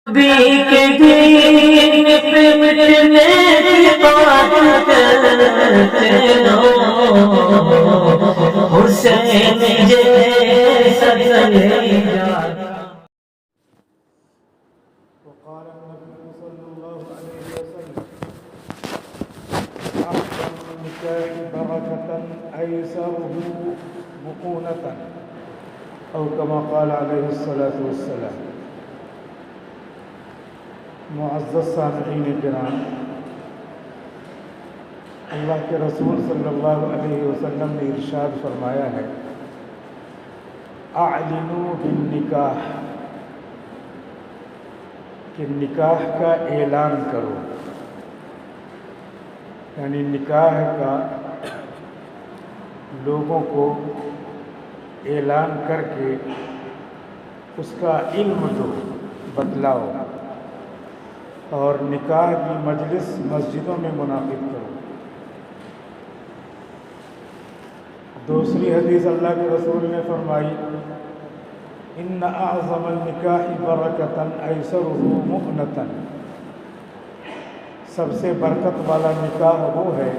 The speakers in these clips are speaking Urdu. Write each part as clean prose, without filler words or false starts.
نبی کے دین پہ مٹنے کی بات کرتے ہو، حسین جیسا چلے جاتا۔ وقال النبي صلى الله عليه وسلم أحسن النكاح بركة أيسره مؤونة أو كما قال عليه الصلاة والسلام۔ معزز سامعین کرام، اللہ کے رسول صلی اللہ علیہ وسلم نے ارشاد فرمایا ہے، اعلنوا بالنکاح، کہ نکاح کا اعلان کرو، یعنی نکاح کا لوگوں کو اعلان کر کے اس کا علم دو، بتلاؤ، اور نکاح کی مجلس مسجدوں میں منعقد کرو۔ دوسری حدیث اللہ کے رسول نے فرمائی، ان اعظم النکاح برکۃ ایسرہ مؤنۃ، سب سے برکت والا نکاح وہ ہے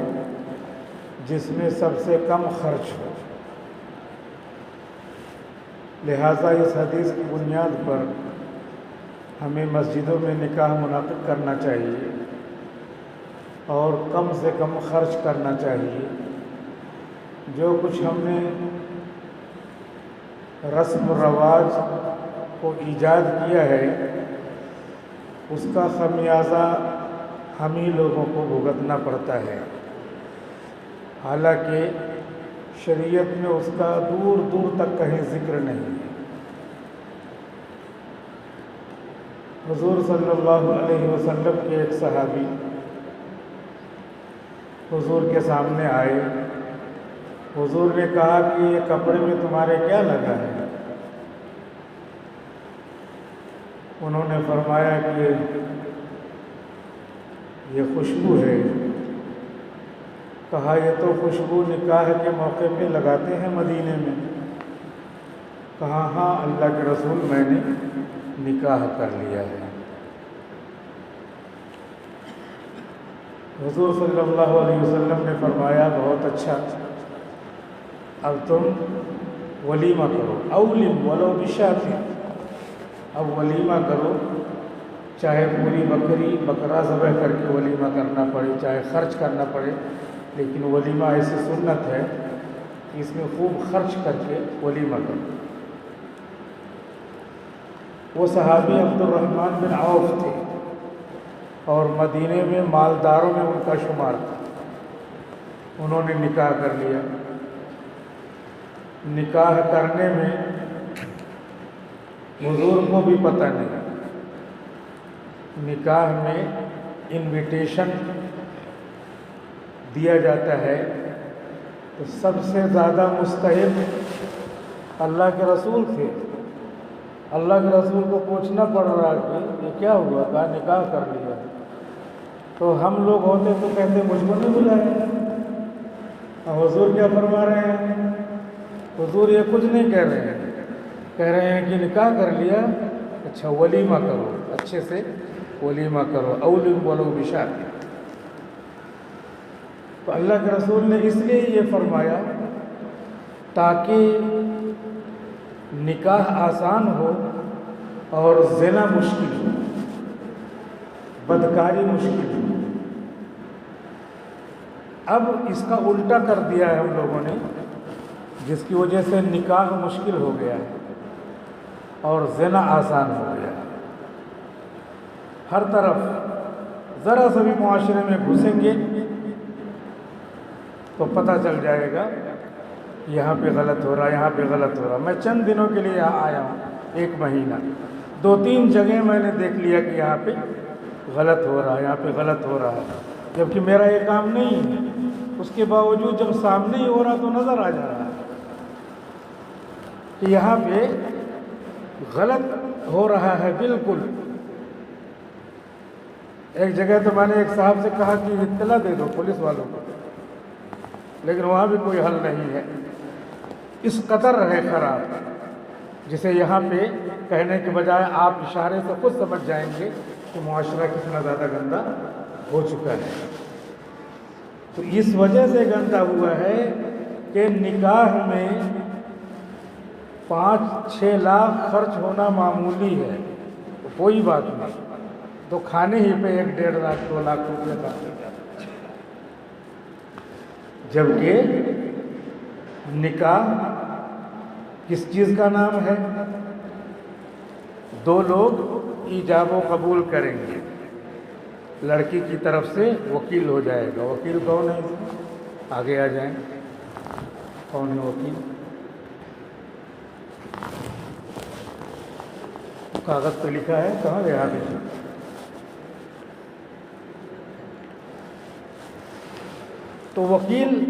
جس میں سب سے کم خرچ ہو۔ لہٰذا اس حدیث کی بنیاد پر ہمیں مسجدوں میں نکاح منعقد کرنا چاہیے اور کم سے کم خرچ کرنا چاہیے۔ جو کچھ ہم نے رسم و رواج کو ایجاد کیا ہے اس کا خمیازہ ہم ہی لوگوں کو بھگتنا پڑتا ہے، حالانکہ شریعت میں اس کا دور دور تک کہیں ذکر نہیں ہے۔ حضور صلی اللہ علیہ وسلم کے ایک صحابی حضور کے سامنے آئے، حضور نے کہا کہ یہ کپڑے میں تمہارے کیا لگا ہے؟ انہوں نے فرمایا کہ یہ خوشبو ہے۔ کہا یہ تو خوشبو نکاح کے موقع پہ لگاتے ہیں مدینے میں۔ کہا ہاں اللہ کے رسول، میں نے نکاح کر لیا ہے۔ حضور صلی اللہ علیہ وسلم نے فرمایا بہت اچھا، اب تم ولیمہ کرو، اولم ولو بشاۃ، اب ولیمہ کرو، چاہے پوری بکری بکرا ذبح کر کے ولیمہ کرنا پڑے، چاہے خرچ کرنا پڑے، لیکن ولیمہ ایسی سنت ہے کہ اس میں خوب خرچ کر کے ولیمہ کرو۔ وہ صحابی عبد الرحمن بن عوف تھے اور مدینے میں مالداروں میں ان کا شمار تھا۔ انہوں نے نکاح کر لیا۔ نکاح کرنے میں حضور کو بھی پتہ نہیں، نکاح میں انویٹیشن دیا جاتا ہے تو سب سے زیادہ مستحق اللہ کے رسول تھے۔ اللہ کے رسول کو پوچھنا پڑ رہا کہ یہ کیا ہوا؟ کہا نکاح کر لیا۔ تو ہم لوگ ہوتے تو کہتے مجھ کو نہیں بلایا۔ حضور کیا فرما رہے ہیں؟ حضور یہ کچھ نہیں کہہ رہے ہیں، کہہ رہے ہیں کہ نکاح کر لیا، اچھا ولیمہ کرو، اچھے سے ولیمہ کرو، اولم ولو بشاۃ۔ تو اللہ کے رسول نے اس لیے یہ فرمایا تاکہ نکاح آسان ہو اور زنا مشکل ہو، بدکاری مشکل ہو۔ اب اس کا الٹا کر دیا ہے ہم لوگوں نے، جس کی وجہ سے نکاح مشکل ہو گیا ہے اور زنا آسان ہو گیا ہے۔ ہر طرف ذرا سا بھی معاشرے میں گھسیں گے تو پتہ چل جائے گا یہاں پہ غلط ہو رہا ہے، یہاں پہ غلط ہو رہا ہے۔ میں چند دنوں کے لیے یہاں آیا ہوں، ایک مہینہ، 2-3 جگہ میں نے دیکھ لیا کہ یہاں پہ غلط ہو رہا ہے، یہاں پہ غلط ہو رہا ہے، جبکہ میرا یہ کام نہیں ہے۔ اس کے باوجود جب سامنے ہی ہو رہا تو نظر آ جا رہا ہے کہ یہاں پہ غلط ہو رہا ہے بالکل۔ ایک جگہ تو میں نے ایک صاحب سے کہا کہ اطلاع دے دو پولیس والوں کو، لیکن وہاں بھی کوئی حل نہیں ہے، اس قدر ہے خراب۔ جسے یہاں پہ کہنے کے بجائے آپ اشارے سے خود سمجھ جائیں گے کہ معاشرہ کتنا زیادہ گندا ہو چکا ہے۔ تو اس وجہ سے گندا ہوا ہے کہ نکاح میں 5-6 لاکھ خرچ ہونا معمولی ہے، تو کوئی بات نہیں، تو کھانے ہی پہ 1-1.5 لاکھ 2 لاکھ روپے کا، جبکہ نکاح کس چیز کا نام ہے؟ 2 لوگ ایجاب و قبول کریں گے، لڑکی کی طرف سے وکیل ہو جائے گا۔ وکیل کون ہے؟ آگے آ جائیں، کون ہے وکیل؟ کاغذ پہ لکھا ہے، کہاں گیا آگے؟ تو وکیل،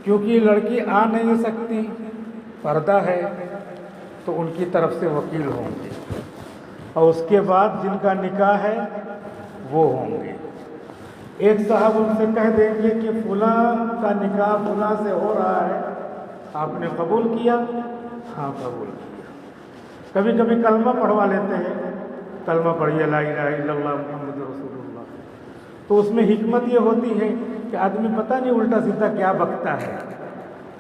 کیونکہ لڑکی آ نہیں سکتی، پردہ ہے، تو ان کی طرف سے وکیل ہوں گے، اور اس کے بعد جن کا نکاح ہے وہ ہوں گے۔ ایک صاحب ان سے کہہ دیں گے کہ فلاں کا نکاح فلاں سے ہو رہا ہے، آپ نے قبول کیا؟ ہاں قبول کیا۔ کبھی کبھی کلمہ پڑھوا لیتے ہیں، کلمہ پڑھیے لا الہ الا اللہ محمد رسول اللہ، تو اس میں حکمت یہ ہوتی ہے کہ آدمی پتہ نہیں الٹا سیدھا کیا بکتا ہے۔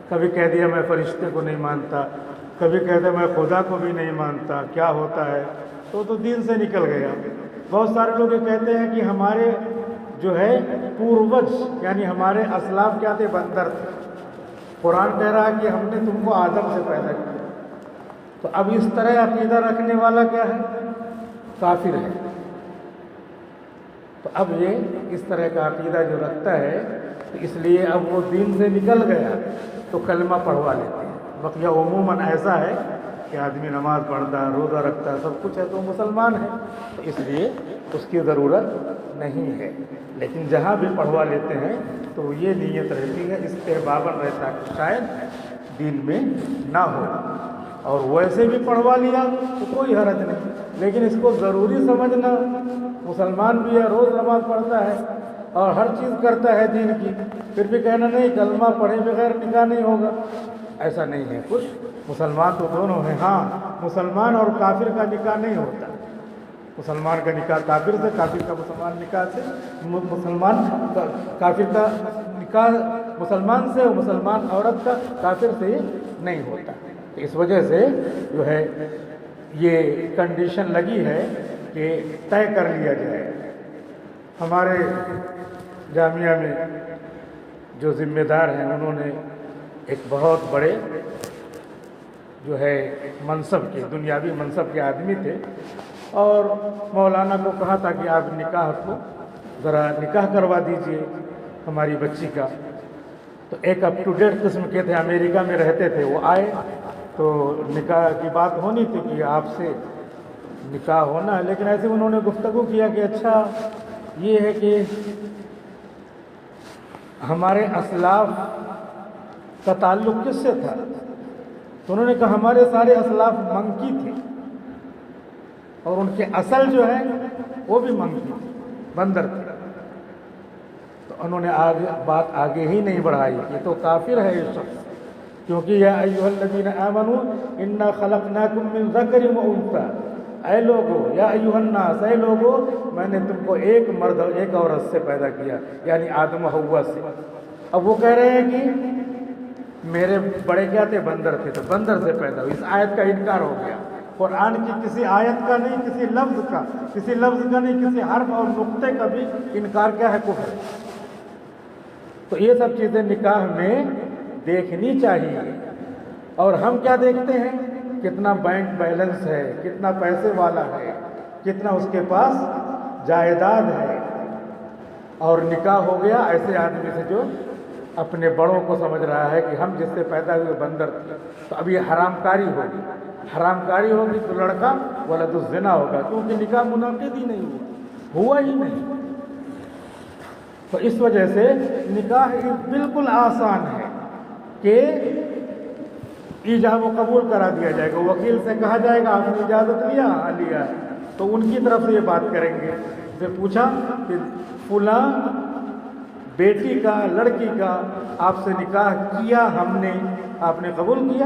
کبھی کہہ دیا میں فرشتے کو نہیں مانتا، کبھی کہہ دیا میں خدا کو بھی نہیں مانتا، کیا ہوتا ہے؟ تو دین سے نکل گیا۔ بہت سارے لوگ یہ کہتے ہیں کہ ہمارے جو ہے پوروج، یعنی ہمارے اسلاف کیا تھے؟ بندر تھے۔ قرآن کہہ رہا ہے کہ ہم نے تم کو آدم سے پیدا کیا۔ تو اب اس طرح عقیدہ رکھنے والا کیا ہے؟ کافر ہے۔ تو اب یہ اس طرح کا عقیدہ جو رکھتا ہے، تو اس لیے اب وہ دین سے نکل گیا تو کلمہ پڑھوا لیتے ہیں۔ بقیہ عموماً ایسا ہے کہ آدمی نماز پڑھتا ہے، روزہ رکھتا ہے، سب کچھ ہے، تو مسلمان ہے، تو اس لیے اس کی ضرورت نہیں ہے۔ لیکن جہاں بھی پڑھوا لیتے ہیں تو یہ نیت رہتی ہے، استحباباً رہتا ہے کہ شاید دین میں نہ ہو، اور ویسے بھی پڑھوا لیا تو کوئی حرج نہیں، لیکن اس کو ضروری سمجھنا، مسلمان بھی ہے، روز نماز پڑھتا ہے اور ہر چیز کرتا ہے دین کی، پھر بھی کہنا نہیں کلمہ پڑھے بغیر نکاح نہیں ہوگا، ایسا نہیں ہے کچھ۔ مسلمان تو دونوں ہیں، ہاں مسلمان اور کافر کا نکاح نہیں ہوتا، مسلمان کا نکاح کافر سے، کافر کا مسلمان نکاح سے، مسلمان کافر کا نکاح مسلمان سے، اور مسلمان عورت کا کافر سے نہیں ہوتا۔ اس وجہ سے جو ہے یہ کنڈیشن لگی ہے کہ طے کر لیا جائے۔ ہمارے جامعہ میں جو ذمہ دار ہیں انہوں نے ایک بہت بڑے جو ہے منصب کے، دنیاوی منصب کے آدمی تھے، اور مولانا کو کہا تھا کہ آپ نکاح کو ذرا نکاح کروا دیجئے ہماری بچی کا۔ تو ایک اپ ٹو ڈیٹ قسم کے تھے، امریکہ میں رہتے تھے، وہ آئے تو نکاح کی بات ہونی تھی کہ آپ سے نکاح ہونا ہے، لیکن ایسے انہوں نے گفتگو کیا کہ اچھا یہ ہے کہ ہمارے اسلاف کا تعلق کس سے تھا؟ تو انہوں نے کہا ہمارے سارے اسلاف منکی تھے، اور ان کے اصل جو ہے وہ بھی منکی تھے، بندر تھے۔ تو انہوں نے بات آگے ہی نہیں بڑھائی، یہ تو کافر ہے یہ شخص، کیونکہ یا ایھا الذین آمنوا انا خلقناکم من ذکر و انثی، اے لوگو، یا ایھا الناس، اے لوگو، میں نے تم کو ایک مرد اور ایک عورت سے پیدا کیا، یعنی آدم و حوا سے۔ اب وہ کہہ رہے ہیں کہ میرے بڑے کیا تھے؟ بندر تھے، تو بندر سے پیدا ہوئی۔ اس آیت کا انکار ہو گیا، قرآن کی کسی آیت کا نہیں، کسی لفظ کا نہیں، کسی حرف اور نقطے کا بھی انکار کیا ہے؟ کفر۔ تو یہ سب چیزیں نکاح میں دیکھنی چاہیے۔ اور ہم کیا دیکھتے ہیں؟ کتنا بینک بیلنس ہے، کتنا پیسے والا ہے، کتنا اس کے پاس جائیداد ہے، اور نکاح ہو گیا ایسے آدمی سے جو اپنے بڑوں کو سمجھ رہا ہے کہ ہم جس سے پیدا ہوئے بندر تھے، تو اب یہ حرام کاری ہوگی تو لڑکا ولد الزنا ہوگا، کیونکہ نکاح منعقد ہی نہیں ہوا ہی نہیں۔ تو اس وجہ سے نکاح بالکل آسان ہے کہ ایجاب و قبول کرا دیا جائے گا، وکیل سے کہا جائے گا آپ نے اجازت لیا ہے، تو ان کی طرف سے یہ بات کریں گے، سے پوچھا کہ فلاں بیٹی کا، لڑکی کا آپ سے نکاح کیا ہم نے، آپ نے قبول کیا؟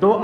2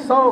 100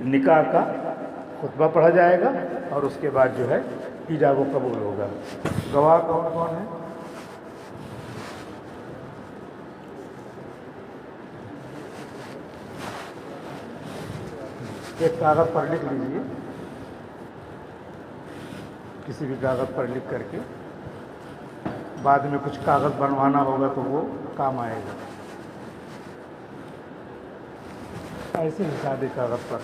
نکاح کا خطبہ پڑھا جائے گا اور اس کے بعد جو ہے ایجاب و قبول ہوگا۔ گواہ کون کون ہیں؟ ایک کاغذ پر لکھ لیجیے، کسی بھی کاغذ پر لکھ کر کے، بعد میں کچھ کاغذ بنوانا ہوگا تو وہ کام آئے گا۔ ایسے ہی سادے کاغذ پر۔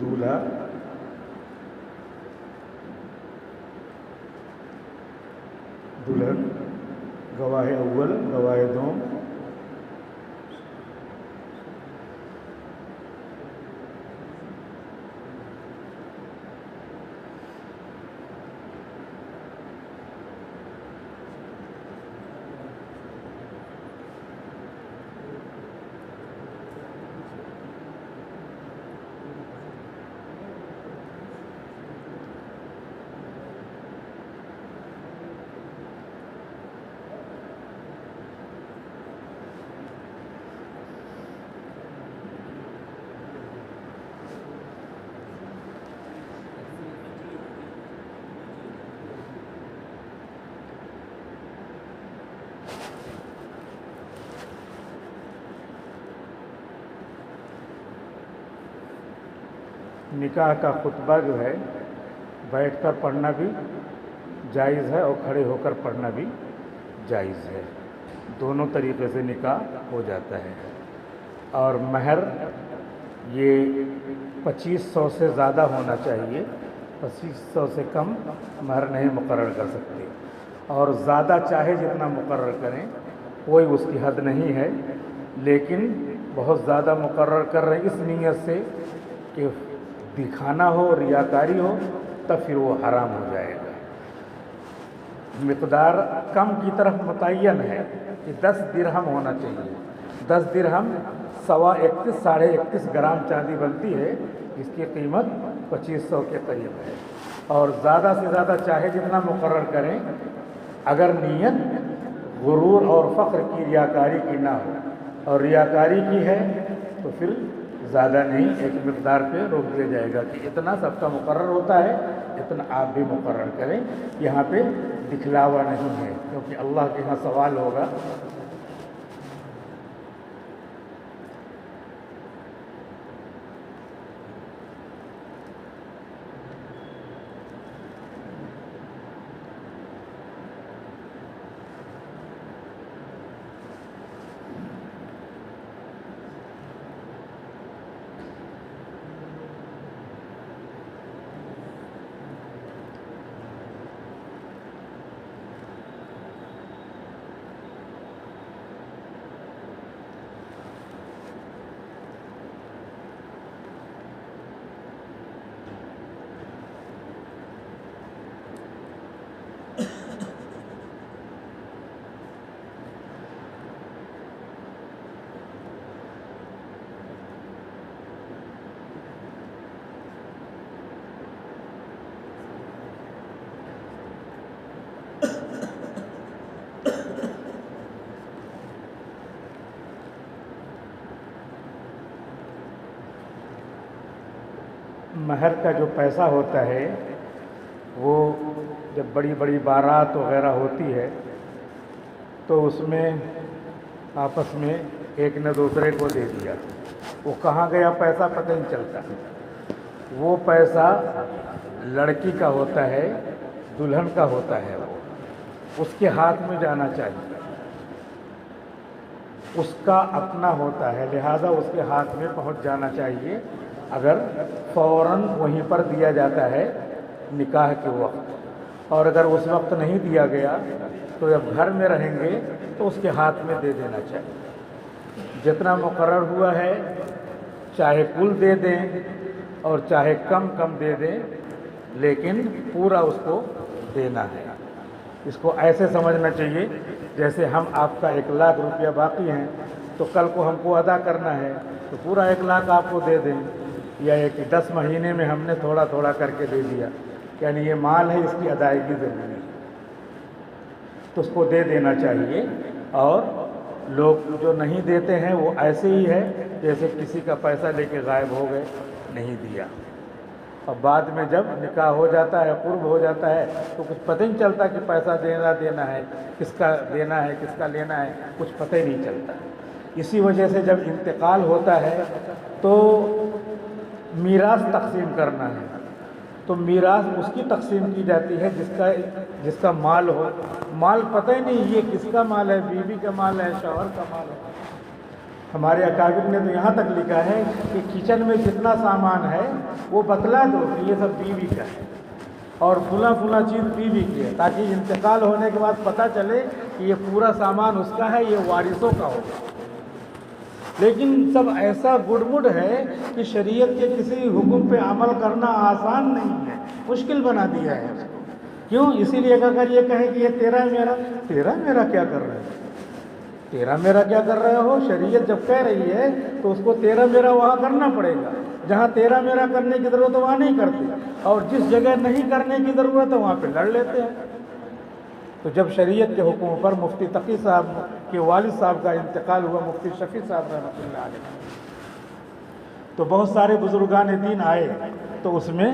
دولہا، دلہن، گواہ اول، گواہ دوم، نکاح کا خطبہ جو ہے بیٹھ کر پڑھنا بھی جائز ہے اور کھڑے ہو کر پڑھنا بھی جائز ہے، دونوں طریقے سے نکاح ہو جاتا ہے۔ اور مہر یہ 2500 سے زیادہ ہونا چاہیے، 2500 سے کم مہر نہیں مقرر کر سکتے، اور زیادہ چاہے جتنا مقرر کریں کوئی اس کی حد نہیں ہے، لیکن بہت زیادہ مقرر کر رہے اس نیت سے کہ دکھانا ہو، ریاکاری ہو، تب پھر وہ حرام ہو جائے گا۔ مقدار کم کی طرف متعین ہے کہ 10 درہم ہونا چاہیے۔ 10 درہم 31.5 ساڑھے 31 گرام چاندی بنتی ہے، اس کی قیمت 2500 کے قریب ہے۔ اور زیادہ سے زیادہ چاہے جتنا مقرر کریں، اگر نیت غرور اور فخر کی، ریاکاری کی نہ ہو، اور ریاکاری کی ہے تو پھر زیادہ نہیں، ایک مقدار پہ روک دیا جائے گا کہ اتنا سب کا مقرر ہوتا ہے، اتنا آپ بھی مقرر کریں۔ یہاں پہ دکھلاوا نہیں ہے، کیونکہ اللہ کے یہاں سوال ہوگا۔ مہر کا جو پیسہ ہوتا ہے وہ جب بڑی بڑی بارات وغیرہ ہوتی ہے تو اس میں آپس میں ایک نے دوسرے کو دے دیا، وہ کہاں گیا پیسہ پتہ نہیں چلتا۔ وہ پیسہ لڑکی کا ہوتا ہے، دلہن کا ہوتا ہے، وہ اس کے ہاتھ میں جانا چاہیے، اس کا اپنا ہوتا ہے، لہذا اس کے ہاتھ میں پہنچ جانا چاہیے۔ اگر فوراً وہیں پر دیا جاتا ہے نکاح کے وقت، اور اگر اس وقت نہیں دیا گیا تو جب گھر میں رہیں گے تو اس کے ہاتھ میں دے دینا چاہیے۔ جتنا مقرر ہوا ہے چاہے کل دے دیں اور چاہے کم کم دے دیں، لیکن پورا اس کو دینا ہے. اس کو ایسے سمجھنا چاہیے جیسے ہم آپ کا 1,00,000 روپیہ باقی ہیں تو کل کو ہم کو ادا کرنا ہے تو پورا 1,00,000 آپ کو دے دیں، یا 10 مہینے میں ہم نے تھوڑا تھوڑا کر کے دے دیا، یعنی یہ مال ہے، اس کی ادائیگی ضروری ہے تو اس کو دے دینا چاہیے. اور لوگ جو نہیں دیتے ہیں وہ ایسے ہی ہے جیسے کسی کا پیسہ لے کے غائب ہو گئے، نہیں دیا، اور بعد میں جب نکاح ہو جاتا ہے، قرب ہو جاتا ہے تو کچھ پتہ نہیں چلتا کہ پیسہ دینا ہے، کس کا دینا ہے، کس کا لینا ہے، کچھ پتہ ہی نہیں چلتا. اسی وجہ سے جب انتقال ہوتا ہے تو میراث تقسیم کرنا ہے تو میراث اس کی تقسیم کی جاتی ہے جس کا مال ہو. مال پتہ ہی نہیں یہ کس کا مال ہے، بیوی کا مال ہے، شوہر کا مال ہے. ہمارے اکابر نے تو یہاں تک لکھا ہے کہ کچن میں جتنا سامان ہے وہ بتلا دو کہ یہ سب بیوی کا ہے اور فلاں چیز بیوی کی ہے، تاکہ انتقال ہونے کے بعد پتہ چلے کہ یہ پورا سامان اس کا ہے، یہ وارثوں کا ہوگا. لیکن سب ایسا گڑ ہے کہ شریعت کے کسی حکم پہ عمل کرنا آسان نہیں ہے، مشکل بنا دیا ہے اس کو. کیوں؟ اسی لیے اگر یہ کہیں کہ یہ تیرا میرا کیا کر رہے ہیں، تیرا میرا کیا کر رہے ہو؟ شریعت جب کہہ رہی ہے تو اس کو تیرا میرا وہاں کرنا پڑے گا. جہاں تیرا میرا کرنے کی ضرورت ہے وہاں نہیں کرتے، اور جس جگہ نہیں کرنے کی ضرورت ہے وہاں پہ لڑ لیتے ہیں. تو جب شریعت کے حکم پر مفتی تقی صاحب کے والد صاحب کا انتقال ہوا، مفتی شفیع صاحب رحمۃ اللہ علیہ، تو بہت سارے بزرگان دین آئے تو اس میں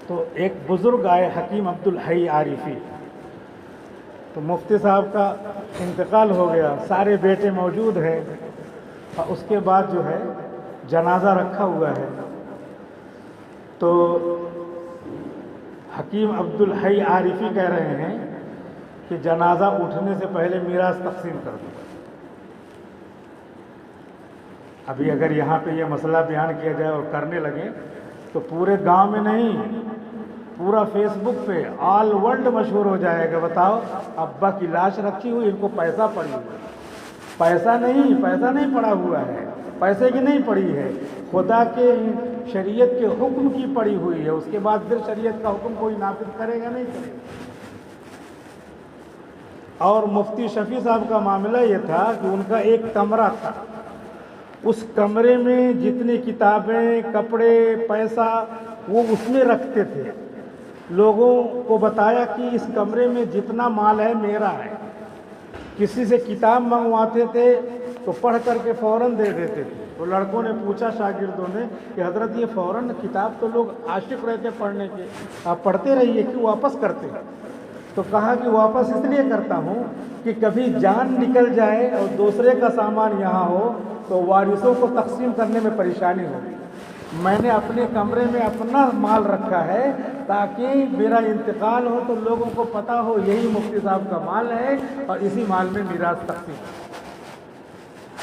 تو ایک بزرگ آئے حکیم عبدالحی عارفی، تو مفتی صاحب کا انتقال ہو گیا، سارے بیٹے موجود ہیں، اور اس کے بعد جو ہے جنازہ رکھا ہوا ہے. تو حکیم عبدالحی عارفی کہہ رہے ہیں کہ جنازہ اٹھنے سے پہلے میراث تقسیم کر دو. ابھی اگر یہاں پہ یہ مسئلہ بیان کیا جائے اور کرنے لگے تو پورے گاؤں میں نہیں، پورا فیس بک پہ آل ورلڈ مشہور ہو جائے گا. بتاؤ، ابا کی لاش رکھی ہوئی، ان کو پیسہ پڑی ہوئی. پیسہ نہیں پڑا ہوا ہے، پیسے کی نہیں پڑی ہے، خدا کے شریعت کے حکم کی پڑی ہوئی ہے. اس کے بعد پھر شریعت کا حکم کوئی نافذ کرے گا نہیں کرے گا. اور مفتی شفیع صاحب کا معاملہ یہ تھا کہ ان کا ایک کمرہ تھا، اس کمرے میں جتنی کتابیں، کپڑے، پیسہ وہ اس میں رکھتے تھے. لوگوں کو بتایا کہ اس کمرے میں جتنا مال ہے میرا ہے. کسی سے کتاب منگواتے تھے تو پڑھ کر کے فوراً دے دیتے تھے. تو لڑکوں نے پوچھا شاگردوں نے کہ حضرت یہ فوراً کتاب تو لوگ عاشق رہتے پڑھنے کے، آپ پڑھتے رہیے، کیوں واپس کرتے ہیں؟ تو کہا کہ واپس اس لیے کرتا ہوں کہ کبھی جان نکل جائے اور دوسرے کا سامان یہاں ہو تو وارثوں کو تقسیم کرنے میں پریشانی ہوگی. میں نے اپنے کمرے میں اپنا مال رکھا ہے تاکہ میرا انتقال ہو تو لوگوں کو پتہ ہو یہی مفتی صاحب کا مال ہے اور اسی مال میں میراث تقسیم ہے.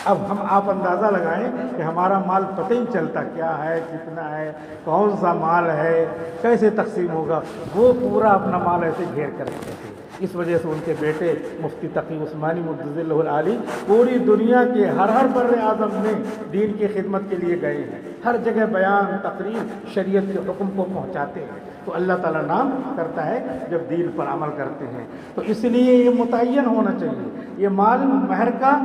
اب آپ اندازہ لگائیں کہ ہمارا مال پتہ ہی چلتا کیا ہے، کتنا ہے، کون سا مال ہے، کیسے تقسیم ہوگا. وہ پورا اپنا مال ایسے گھیر کر رکھتے تھے. اس وجہ سے ان کے بیٹے مفتی تقی عثمانی مجدد اللہ العالی پوری دنیا کے ہر بر اعظم میں دین کی خدمت کے لیے گئے ہیں. ہر جگہ بیان، تقریر، شریعت کے حکم کو پہنچاتے ہیں. تو اللہ تعالیٰ نام کرتا ہے جب دین پر عمل کرتے ہیں. تو اس لیے یہ متعین ہونا چاہیے، یہ مال مہر کا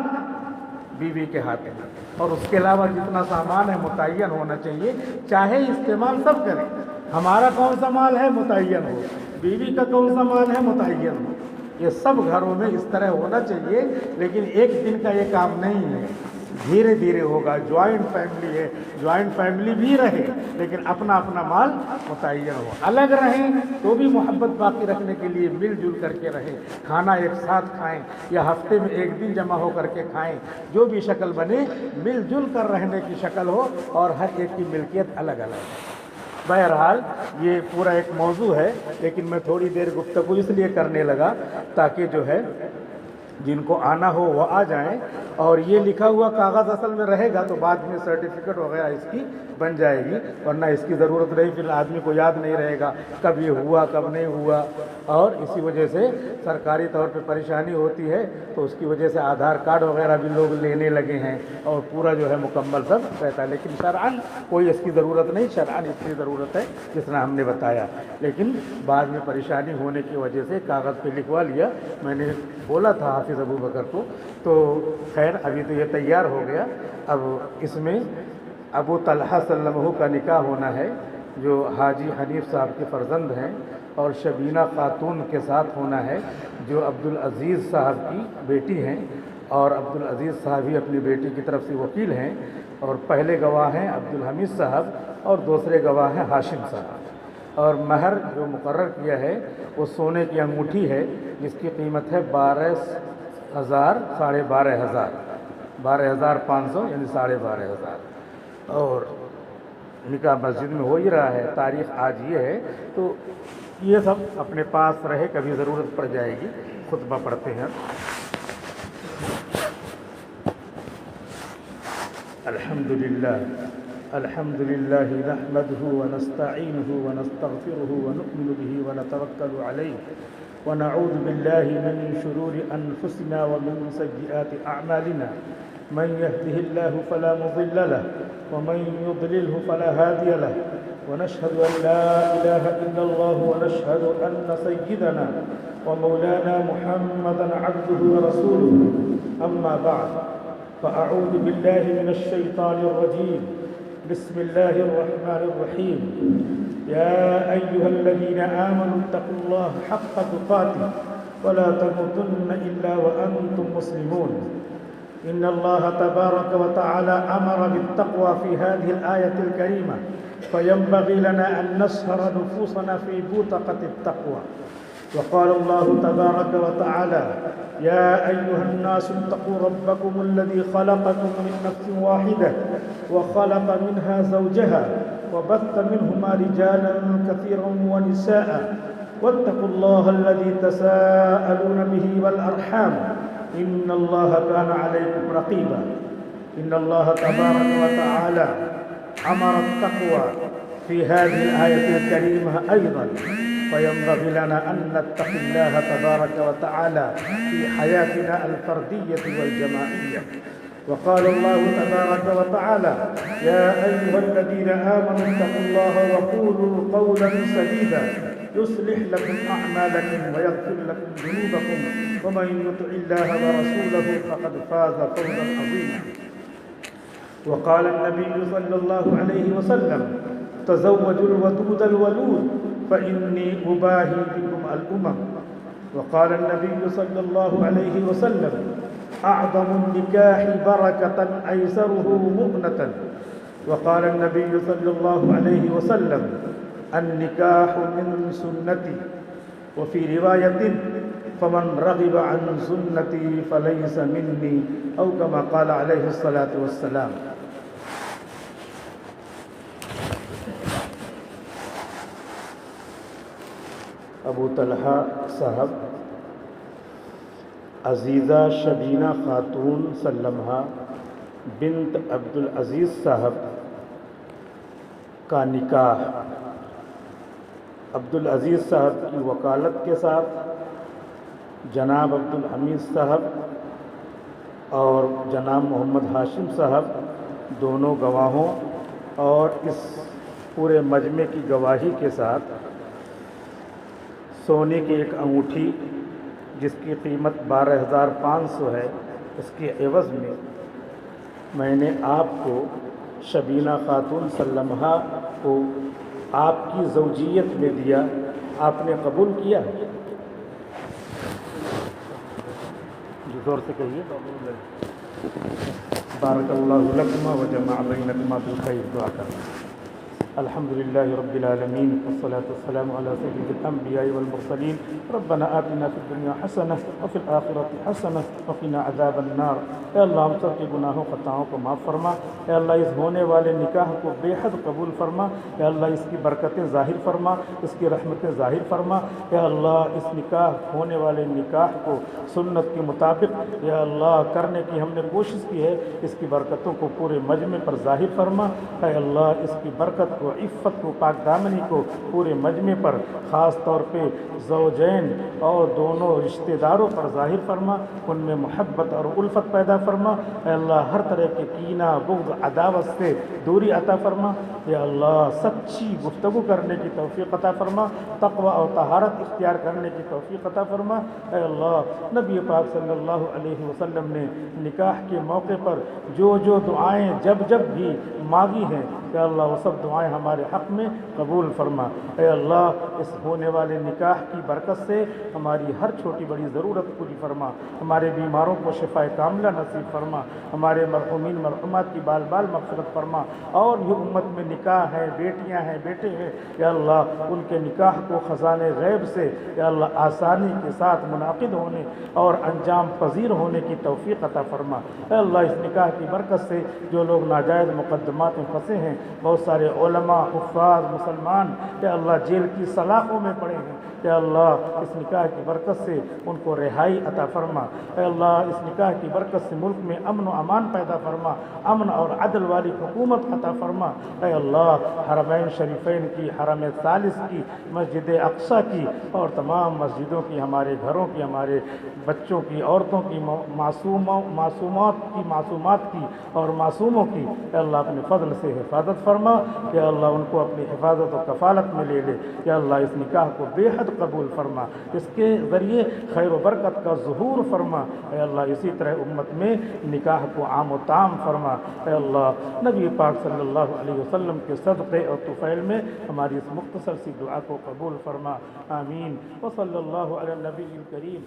بیوی کے ہاتھ میں، اور اس کے علاوہ جتنا سامان ہے متعین ہونا چاہیے. چاہے استعمال سب کریں، ہمارا کون سا مال ہے متعین ہو، بیوی کا کون سا مال ہے متعین ہو. یہ سب گھروں میں اس طرح ہونا چاہیے. لیکن ایک دن کا یہ کام نہیں ہے، دھیرے دھیرے ہوگا. جوائنٹ فیملی ہے، جوائنٹ فیملی بھی رہے لیکن اپنا اپنا مال متعین ہو. الگ رہیں تو بھی محبت باقی رکھنے کے لیے مل جل کر کے رہیں. کھانا ایک ساتھ کھائیں یا ہفتے میں ایک دن جمع ہو کر کے کھائیں. جو بھی شکل بنے مل جل کر رہنے کی شکل ہو اور ہر ایک کی ملکیت الگ الگ ہے. بہرحال یہ پورا ایک موضوع ہے، لیکن میں تھوڑی دیر گفتگو اس لیے کرنے لگا تاکہ جو ہے جن کو آنا ہو وہ آ جائیں. اور یہ لکھا ہوا کاغذ اصل میں رہے گا تو بعد میں سرٹیفکیٹ وغیرہ اس کی بن جائے گی، ورنہ اس کی ضرورت نہیں، پھر آدمی کو یاد نہیں رہے گا کب یہ ہوا کب نہیں ہوا، اور اسی وجہ سے سرکاری طور پہ پریشانی ہوتی ہے، تو اس کی وجہ سے آدھار کارڈ وغیرہ بھی لوگ لینے لگے ہیں اور پورا جو ہے مکمل سب رہتا ہے، لیکن شرعاً کوئی اس کی ضرورت نہیں، شرعاً اس کی ضرورت ہے جس طرح ہم نے بتایا، لیکن بعد میں پریشانی ہونے کی وجہ سے کاغذ پہ لکھوا لیا۔ میں نے بولا تھا حافظ ابو بکر کو، تو خیر ابھی تو یہ تیار ہو گیا۔ اب اس میں ابو طلحہ صلی اللہ علیہ وسلم کا نکاح ہونا ہے جو حاجی حنیف صاحب کے فرزند ہیں، اور شبینہ خاتون کے ساتھ ہونا ہے جو عبدالعزیز صاحب کی بیٹی ہیں، اور عبدالعزیز صاحب ہی اپنی بیٹی کی طرف سے وکیل ہیں، اور پہلے گواہ ہیں عبدالحمید صاحب اور دوسرے گواہ ہیں ہاشم صاحب، اور مہر جو مقرر کیا ہے وہ سونے کی انگوٹھی ہے جس کی قیمت ہے 12,000 12,500 12,500 یعنی 12,500، اور نکاح مسجد میں ہو ہی رہا ہے، تاریخ آج یہ ہے، تو یہ سب اپنے پاس رہے، کبھی ضرورت پڑ جائے گی۔ خطبہ پڑھتے ہیں۔ الحمد لله نحمده ونستعينه ونستغفره ونؤمن به ونتوكل عليه ونعوذ بالله من شرور أنفسنا ومن سيئات أعمالنا، من يهده الله فلا مضل له ومن يضلله فلا هادي له، ونشهد أن لا إله إلا الله ونشهد أن سيدنا ومولانا محمدا عبده ورسوله، أما بعد، فأعوذ بالله من الشيطان الرجيم، بسم الله الرحمن الرحيم، يا أيها الذين آمنوا اتقوا الله حق تقاته ولا تموتن إلا وأنتم مسلمون، إن الله تبارك وتعالى أمر بالتقوى في هذه الآية الكريمة، فينبغي لنا أن نسهر نفوسنا في بوتقة التقوى، وقال الله تبارك وتعالى: يا أيها الناس اتقوا ربكم الذي خلقكم من نفس واحدة وخلق منها زوجها وبث منهما رجالا كثيرا ونساء، واتقوا الله الذي تساءلون به والأرحام، إن الله كان عليكم رقيبا، إن الله تبارك وتعالى أمر التقوى في هذه الآية الكريمة أيضا، فينبغي لنا أن نتقي الله تبارك وتعالى في حياتنا الفردية والجماعية. وقال الله تبارك وتعالى: يا أيها الذين آمنوا اتقوا الله وقولوا قولا سديدا يصلح لكم أعمالكم ويغفر لكم ذنوبكم ومن يطع الله ورسوله فقد فاز فوزا عظيما. وقال النبي صلى الله عليه وسلم: تزوجوا الودود الولود فإني أباهي بكم الأمم. وقال النبي صلى الله عليه وسلم: أعظم النكاح بركة أيسره مؤنة. وقال النبي صلى الله عليه وسلم: النكاح من سنتي. وفي رواية: فمن رغب عن سنتي فليس مني، أو كما قال عليه الصلاة والسلام. ابو طلحہ صاحب عزیزہ شبینہ خاتون سلمہ بنت عبدالعزیز صاحب کا نکاح عبدالعزیز صاحب کی وکالت کے ساتھ جناب عبدالحمید صاحب اور جناب محمد ہاشم صاحب دونوں گواہوں اور اس پورے مجمع کی گواہی کے ساتھ سونے کی ایک انگوٹھی جس کی قیمت 12,500 ہے، اس کے عوض میں نے آپ کو شبینہ خاتون سلمہ کو آپ کی زوجیت میں دیا، آپ نے قبول کیا؟ جو زور سے کہیے بارک اللہ لکما و جمع بینکما بالخیر، دعا کرنا۔ الحمدللہ رب العالمین والصلاة والسلام علی سید الانبیاء والمرسلین ربنا آتنا فی الدنیا حسنہ وفی الآخرۃ حسنہ وقنا عذاب النار۔ اے اللہ ہم سب کے گناہوں خطاؤں کو معاف فرما، اے اللہ اس ہونے والے نکاح کو بے حد قبول فرما، اے اللہ اس کی برکتیں ظاہر فرما، اس کی رحمتیں ظاہر فرما، اے اللہ اس نکاح ہونے والے نکاح کو سنت کے مطابق یا اللہ کرنے کی ہم نے کوشش کی ہے، اس کی برکتوں کو پورے مجمع پر ظاہر فرما، اے اللہ اس کی برکت کو، عفت کو، پاک دامنی کو پورے مجمع پر خاص طور پہ زوجین اور دونوں رشتہ داروں پر ظاہر فرما، ان میں محبت اور الفت پیدا فرما، اے اللہ ہر طرح کے کینہ، بغض، عداوت سے دوری عطا فرما، یا اللہ سچی گفتگو کرنے کی توفیق عطا فرما، تقوی اور طہارت اختیار کرنے کی توفیق عطا فرما، اے اللہ نبی پاک صلی اللہ علیہ وسلم نے نکاح کے موقع پر جو دعائیں جب بھی مانگی ہیں کہ اللہ وہ سب دعائیں ہمارے حق میں قبول فرما، اے اللہ اس ہونے والے نکاح کی برکت سے ہماری ہر چھوٹی بڑی ضرورت پوری فرما، ہمارے بیماروں کو شفاء کاملہ نصیب فرما، ہمارے مرحومین مرحومات کی بال مغفرت فرما، اور بھی امت میں نکاح ہے، بیٹیاں ہیں، بیٹے ہیں، یا اللہ ان کے نکاح کو خزانے غیب سے یا اللہ آسانی کے ساتھ منعقد ہونے اور انجام پذیر ہونے کی توفیق عطا فرما، اے اللہ اس نکاح کی برکت سے جو لوگ ناجائز مقدمات میں پھنسے ہیں، بہت سارے علماء، حفاظ، مسلمان یا اللہ جیل کی سلاخوں میں پڑے ہیں، یا اللہ اس نکاح کی برکت سے ان کو رہائی عطا فرما، اے اللہ اس نکاح کی برکت سے ملک میں امن و امان پیدا فرما، امن اور عدل والی حکومت عطا فرما، اے اللہ حرمین شریفین کی، حرم ثالث کی، مسجد اقصی کی اور تمام مسجدوں کی، ہمارے گھروں کی، ہمارے بچوں کی، عورتوں کی، معصومات کی اور معصوموں کی اے اللہ اپنے فضل سے حفاظت فرما، کہ اللہ ان کو اپنی حفاظت و کفالت میں لے لے، کہ اللہ اس نکاح کو بے حد قبول فرما، اس کے ذریعے خیر و برکت کا ظہور فرما، اے اللہ اسی طرح امت میں نکاح کو عام و تام فرما، اے اللہ نبی پاک صلی اللہ علیہ وسلم کے صدقے اور طفیل میں ہماری اس مختصر سی دعا کو قبول فرما، آمین، وصلی اللہ علی النبی الکریم۔